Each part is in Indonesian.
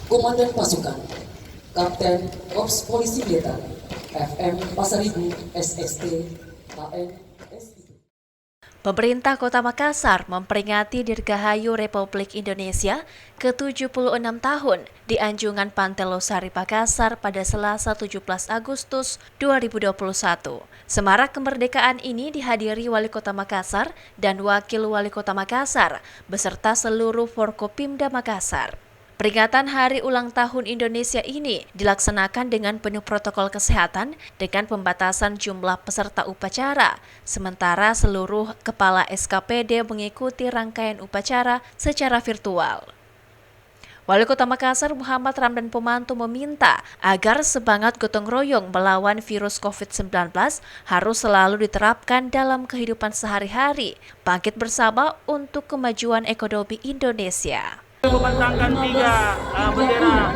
Komandan Pasukan, Kapten Korps Polisi Militer, FM Pasaribu SST KN SIP. Pemerintah Kota Makassar memperingati Dirgahayu Republik Indonesia ke-76 tahun di Anjungan Pantai Losari Makassar pada Selasa 17 Agustus 2021. Semarak kemerdekaan ini dihadiri Wali Kota Makassar dan Wakil Wali Kota Makassar beserta seluruh Forkopimda Makassar. Peringatan Hari Ulang Tahun Indonesia ini dilaksanakan dengan penuh protokol kesehatan dengan pembatasan jumlah peserta upacara, sementara seluruh kepala SKPD mengikuti rangkaian upacara secara virtual. Wali Kota Makassar Muhammad Ramdan Pomanto meminta agar semangat gotong royong melawan virus COVID-19 harus selalu diterapkan dalam kehidupan sehari-hari, bangkit bersama untuk kemajuan ekonomi Indonesia. Membentangkan tiga bendera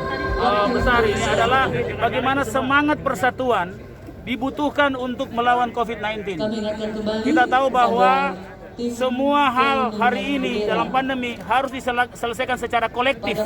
besar ini adalah bagaimana semangat persatuan dibutuhkan untuk melawan COVID-19. Kita tahu bahwa semua hal hari ini dalam pandemi harus diselesaikan secara kolektif.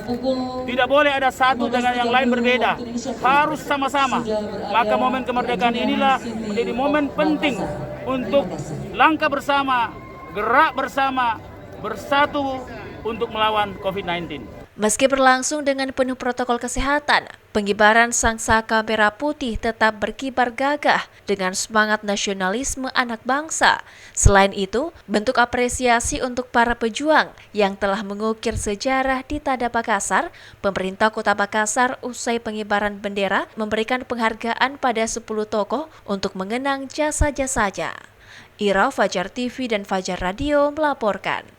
Tidak boleh ada satu dengan yang lain berbeda. Harus sama-sama. Maka momen kemerdekaan inilah menjadi momen penting untuk langkah bersama, gerak bersama, bersatu untuk melawan COVID-19. Meski berlangsung dengan penuh protokol kesehatan, pengibaran sangsaka merah putih tetap berkibar gagah dengan semangat nasionalisme anak bangsa. Selain itu, bentuk apresiasi untuk para pejuang yang telah mengukir sejarah di Tanah Makassar, pemerintah Kota Makassar usai pengibaran bendera memberikan penghargaan pada 10 tokoh untuk mengenang jasa-jasanya. Ira, Fajar TV dan Fajar Radio melaporkan.